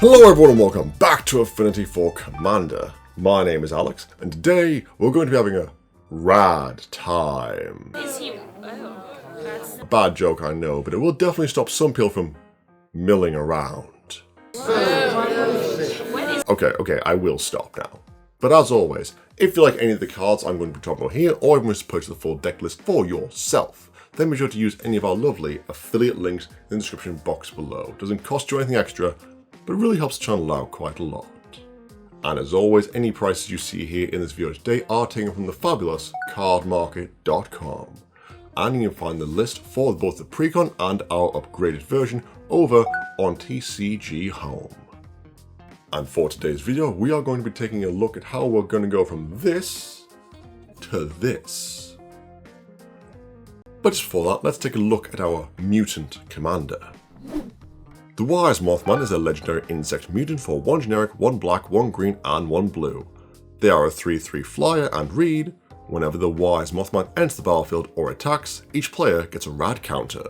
Hello everyone and welcome back to Affinity for Commander. My name is Alex and today we're going to be having a rad time. A bad joke I know, but it will definitely stop some people from milling around. Okay, I will stop now. But as always, if you like any of the cards I'm going to be talking about here, or even wish to purchase the full deck list for yourself, then be sure to use any of our lovely affiliate links in the description box below. It doesn't cost you anything extra, but it really helps the channel out quite a lot. And as always, any prices you see here in this video today are taken from the fabulous cardmarket.com. And you can find the list for both the Precon and our upgraded version over on TCGHome. And for today's video, we are going to be taking a look at how we're going to go from this to this. But just before that, let's take a look at our mutant commander. The Wise Mothman is a legendary insect mutant for 1 generic, 1 black, 1 green and 1 blue. They are a 3/3 flyer and read, whenever the Wise Mothman enters the battlefield or attacks, each player gets a rad counter.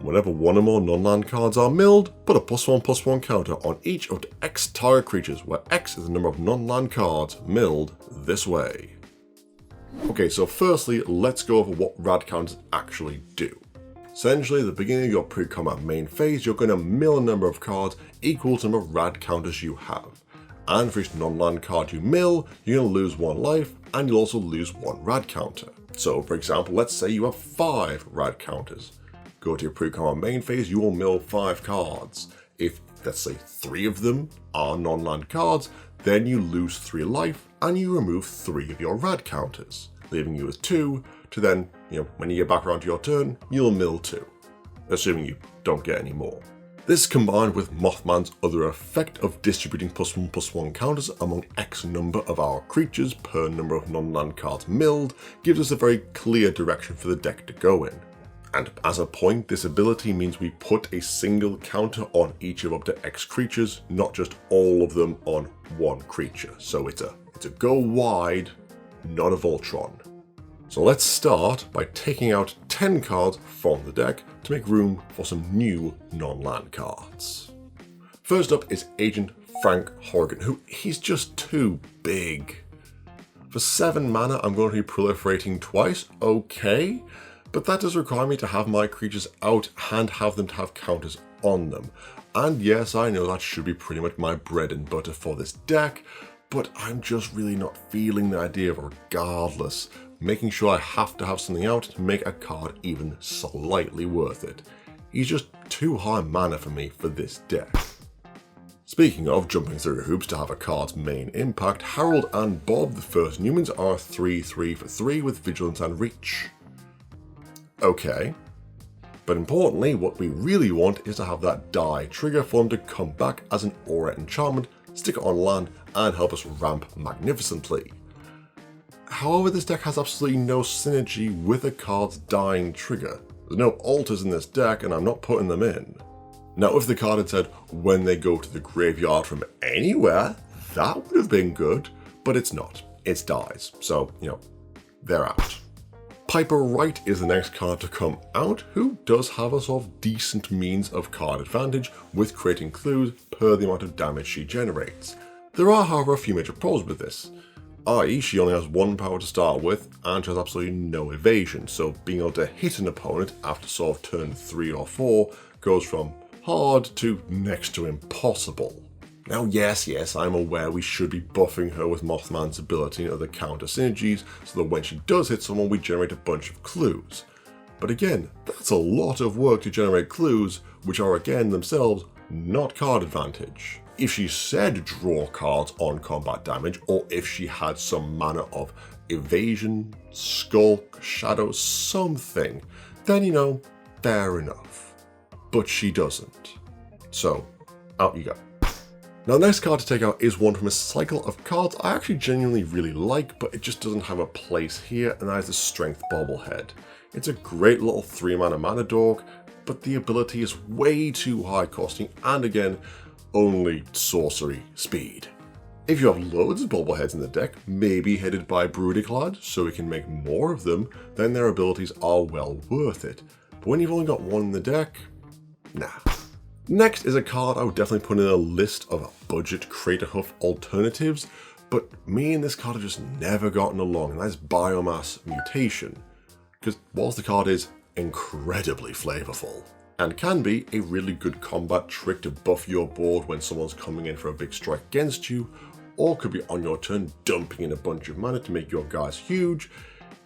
Whenever one or more non-land cards are milled, put a +1/+1 counter on each of the X target creatures, where X is the number of non-land cards milled this way. Okay, so firstly, let's go over what rad counters actually do. Essentially, at the beginning of your pre-combat main phase, you're going to mill a number of cards equal to the number of rad counters you have. And for each non-land card you mill, you're going to lose 1 life, and you'll also lose 1 rad counter. So for example, let's say you have 5 rad counters. Go to your pre-combat main phase, you will mill 5 cards. If, let's say, 3 of them are non-land cards, then you lose 3 life, and you remove 3 of your rad counters, leaving you with 2, to then, when you get back around to your turn, you'll mill 2, assuming you don't get any more. This combined with Mothman's other effect of distributing +1/+1 counters among X number of our creatures per number of non-land cards milled gives us a very clear direction for the deck to go in. And as a point, this ability means we put a single counter on each of up to X creatures, not just all of them on 1 creature. So it's a go wide, not a Voltron. So let's start by taking out 10 cards from the deck to make room for some new non-land cards. First up is Agent Frank Horgan, who he's just too big. For 7 mana, I'm going to be proliferating twice, okay, but that does require me to have my creatures out and have them to have counters on them. And yes, I know that should be pretty much my bread and butter for this deck, but I'm just really not feeling the idea of regardless, making sure I have to have something out to make a card even slightly worth it. He's just too high mana for me for this deck. Speaking of jumping through hoops to have a card's main impact, Harold and Bob, the first Newmans, are 3/3 for 3 with Vigilance and Reach. Okay, but importantly, what we really want is to have that die trigger for him to come back as an aura enchantment, stick it on land, and help us ramp magnificently. However, this deck has absolutely no synergy with a card's dying trigger. There's no altars in this deck, and I'm not putting them in. Now, if the card had said, when they go to the graveyard from anywhere, that would have been good, but it's not. It's dies, so, they're out. Piper Wright is the next card to come out, who does have a sort of decent means of card advantage with creating clues per the amount of damage she generates. There are, however, a few major problems with this. i.e. she only has 1 power to start with, and she has absolutely no evasion, so being able to hit an opponent after sort of turn 3 or 4 goes from hard to next to impossible. Now yes, I'm aware we should be buffing her with Mothman's ability and other counter synergies, so that when she does hit someone we generate a bunch of clues. But again, that's a lot of work to generate clues, which are again themselves not card advantage. If she said draw cards on combat damage, or if she had some manner of evasion, skulk, shadow, something, then fair enough. But she doesn't. So, out you go. Now the next card to take out is one from a cycle of cards I actually genuinely really like, but it just doesn't have a place here, and that is the Strength Bobblehead. It's a great little 3 mana dog, but the ability is way too high costing, and again, only sorcery speed. If you have loads of bobbleheads in the deck, maybe headed by Bruticlad, so we can make more of them, then their abilities are well worth it. But when you've only got 1 in the deck, nah. Next is a card I would definitely put in a list of budget Crater Huff alternatives, but me and this card have just never gotten along, and that is Biomass Mutation. Because whilst the card is incredibly flavorful, and can be a really good combat trick to buff your board when someone's coming in for a big strike against you, or could be on your turn dumping in a bunch of mana to make your guys huge,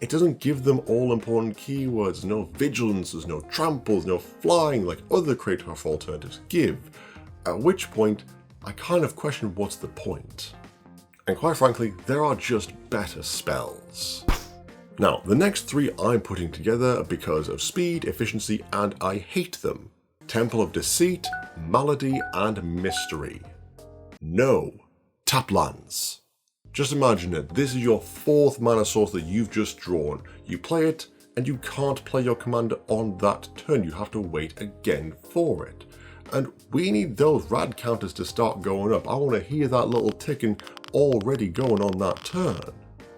it doesn't give them all important keywords. No vigilance, there's no tramples, no flying like other Crater Huff alternatives give, at which point I kind of question what's the point. And quite frankly, there are just better spells. Now, the next three I'm putting together because of speed, efficiency, and I hate them. Temple of Deceit, Malady, and Mystery. No. Tap lands. Just imagine it, this is your 4th mana source that you've just drawn. You play it, and you can't play your commander on that turn. You have to wait again for it. And we need those rad counters to start going up. I want to hear that little ticking already going on that turn.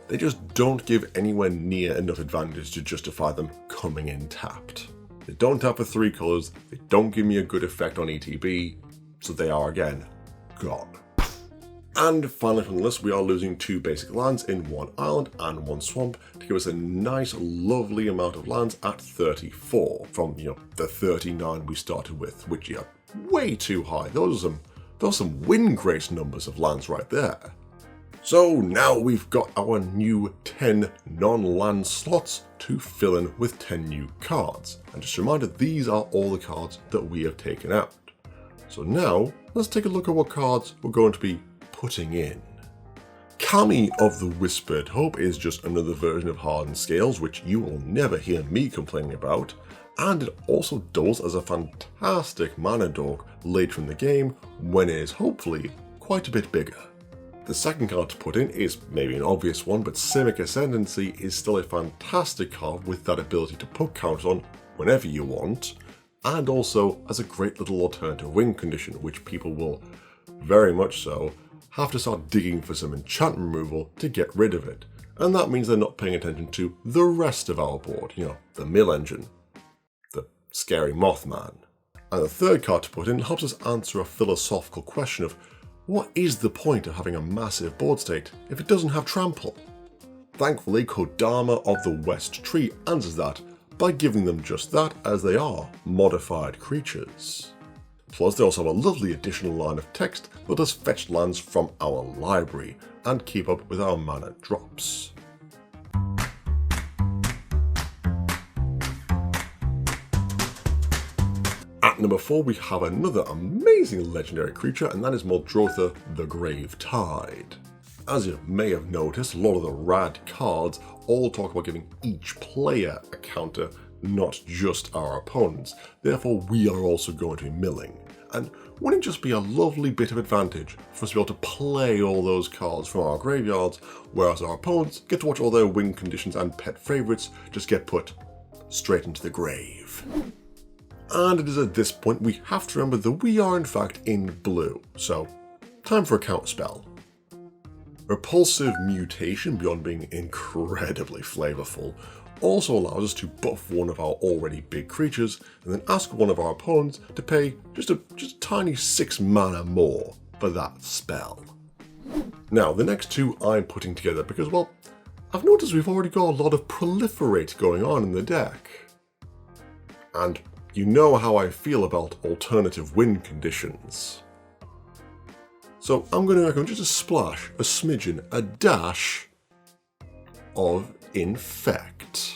They just don't give anywhere near enough advantage to justify them coming in tapped. They don't tap for 3 colors, they don't give me a good effect on ETB, so they are again, gone. And finally from the list, we are losing 2 basic lands in 1 island and 1 swamp to give us a nice lovely amount of lands at 34 from, the 39 we started with, which are way too high. Those are some win grace numbers of lands right there. So now we've got our new 10 non-land slots to fill in with 10 new cards. And just a reminder, these are all the cards that we have taken out. So now, let's take a look at what cards we're going to be putting in. Kami of the Whispered Hope is just another version of Hardened Scales, which you will never hear me complaining about. And it also doubles as a fantastic mana dork later in the game when it is hopefully quite a bit bigger. The second card to put in is maybe an obvious one, but Simic Ascendancy is still a fantastic card with that ability to put counters on whenever you want, and also as a great little alternative win condition, which people will very much so have to start digging for some enchantment removal to get rid of it. And that means they're not paying attention to the rest of our board, the mill engine, the scary Mothman. And the third card to put in helps us answer a philosophical question of what is the point of having a massive board state if it doesn't have trample? Thankfully, Kodama of the West Tree answers that by giving them just that, as they are modified creatures. Plus, they also have a lovely additional line of text that does fetch lands from our library and keep up with our mana drops. At number 4, we have another amazing legendary creature, and that is Muldrotha the Grave Tide. As you may have noticed, a lot of the rad cards all talk about giving each player a counter, not just our opponents. Therefore, we are also going to be milling. And wouldn't it just be a lovely bit of advantage for us to be able to play all those cards from our graveyards, whereas our opponents get to watch all their win conditions and pet favourites just get put straight into the grave. And it is at this point we have to remember that we are in fact in blue, so time for a counterspell. Repulsive Mutation, beyond being incredibly flavorful, also allows us to buff one of our already big creatures and then ask one of our opponents to pay just a tiny 6 mana more for that spell. Now, the next two I'm putting together because, well, I've noticed we've already got a lot of Proliferate going on in the deck. And you know how I feel about alternative win conditions. So I'm going to recommend just a splash, a smidgen, a dash of Infect.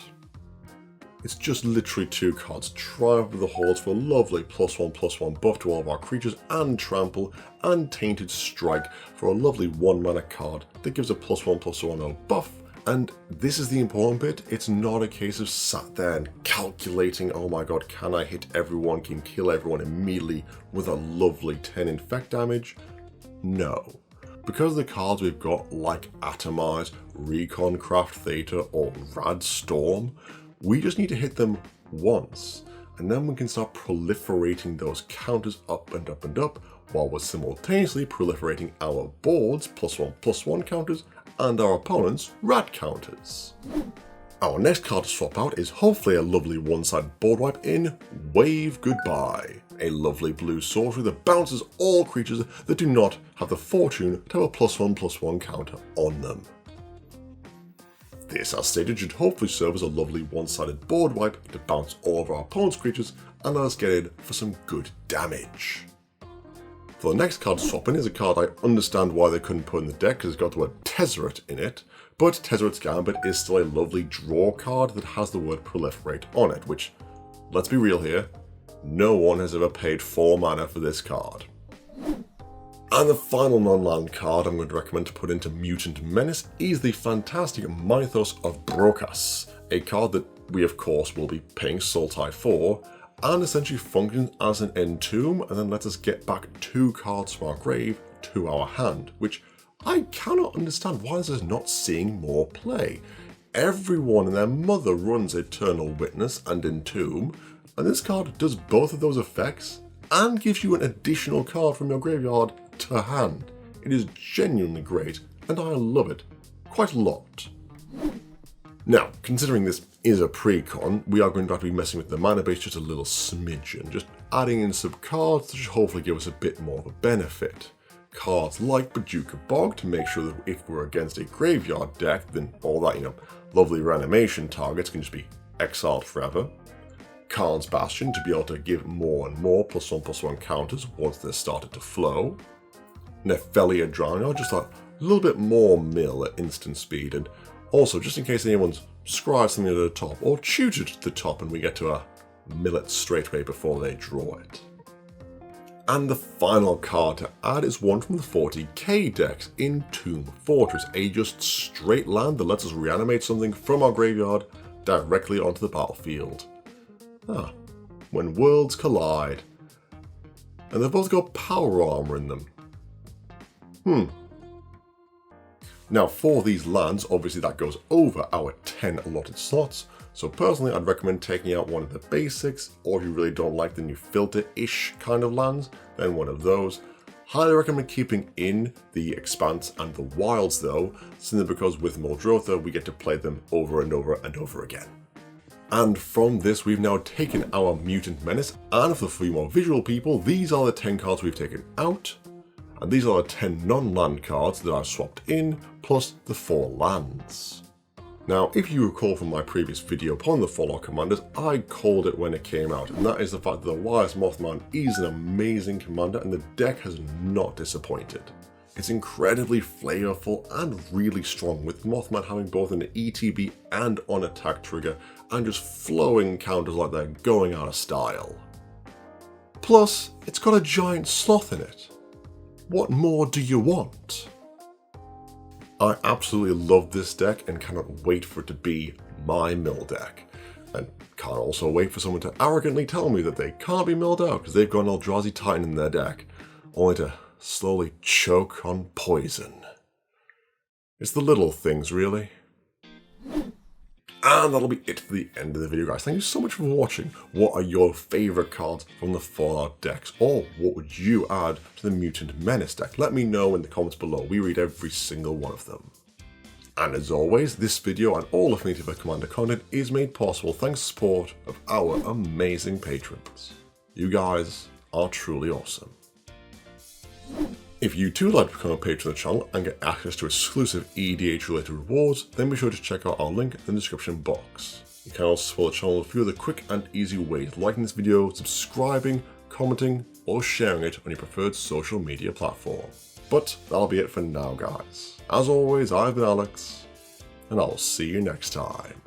It's just literally 2 cards. Triumph of the Hordes for a lovely +1/+1 buff to all of our creatures, and Trample, and Tainted Strike for a lovely 1 mana card that gives a +1/+1 buff. And this is the important bit, it's not a case of sat there and calculating, oh my god, can I hit everyone, can kill everyone immediately with a lovely 10 infect damage? No. Because the cards we've got, like Atomize, Recon Craft Theta, or Rad Storm, we just need to hit them once, and then we can start proliferating those counters up and up and up, while we're simultaneously proliferating our board's +1/+1 counters and our opponent's rad counters. Our next card to swap out is hopefully a lovely one-side board wipe in Wave Goodbye, a lovely blue sorcery that bounces all creatures that do not have the fortune to have a +1/+1 counter on them. This, as stated, should hopefully serve as a lovely one-sided board wipe to bounce all of our opponent's creatures and let us get in for some good damage. For the next card swapping is a card I understand why they couldn't put in the deck because it's got the word Tezzeret in it, but Tezzeret's Gambit is still a lovely draw card that has the word Proliferate on it, which, let's be real here, no one has ever paid 4 mana for this card. And the final non-land card I'm going to recommend to put into Mutant Menace is the fantastic Mythos of Brokas, a card that we of course will be paying Sultai for, and essentially functions as an entomb and then lets us get back 2 cards from our grave to our hand, which I cannot understand why this is not seeing more play. Everyone and their mother runs Eternal Witness and Entomb, and this card does both of those effects and gives you an additional card from your graveyard to hand. It is genuinely great, and I love it quite a lot. Now, considering this is a Precon, we are going to have to be messing with the mana base just a little smidgen, just adding in some cards that should hopefully give us a bit more of a benefit. Cards like Bajuka Bog to make sure that if we're against a graveyard deck, then all that, lovely reanimation targets can just be exiled forever. Khan's Bastion to be able to give more and more +1/+1 counters once they're started to flow. Nephelia Drowning, just that little bit more mill at instant speed, and also just in case anyone's scryed something at the top or tutored to the top and we get to a mill it straight away before they draw it. And the final card to add is one from the 40k decks, Entomb Fortress, a just straight land that lets us reanimate something from our graveyard directly onto the battlefield. When worlds collide. And they've both got power armor in them. Now for these lands, obviously that goes over our 10 allotted slots, so personally I'd recommend taking out one of the basics, or if you really don't like the new filter-ish kind of lands, then one of those. Highly recommend keeping in the Expanse and the Wilds though, simply because with Muldrotha we get to play them over and over and over again. And from this we've now taken our Mutant Menace, and for the few more visual people, these are the 10 cards we've taken out. And these are the 10 non-land cards that I've swapped in, plus the 4 lands. Now, if you recall from my previous video upon the Fallout Commanders, I called it when it came out, and that is the fact that the Wireless Mothman is an amazing commander and the deck has not disappointed. It's incredibly flavorful and really strong, with Mothman having both an ETB and on-attack trigger, and just flowing counters like they're going out of style. Plus, it's got a giant sloth in it. What more do you want? I absolutely love this deck and cannot wait for it to be my mill deck. And can't also wait for someone to arrogantly tell me that they can't be milled out because they've got an Eldrazi Titan in their deck, only to slowly choke on poison. It's the little things, really. And that'll be it for the end of the video, guys. Thank you so much for watching. What are your favourite cards from the Fallout decks? Or what would you add to the Mutant Menace deck? Let me know in the comments below. We read every single one of them. And as always, this video and all Affinity Commander content is made possible thanks to the support of our amazing patrons. You guys are truly awesome. If you too would like to become a patron of the channel and get access to exclusive EDH related rewards, then be sure to check out our link in the description box. You can also support the channel in a few other quick and easy ways, liking this video, subscribing, commenting, or sharing it on your preferred social media platform. But that'll be it for now, guys. As always, I've been Alex, and I'll see you next time.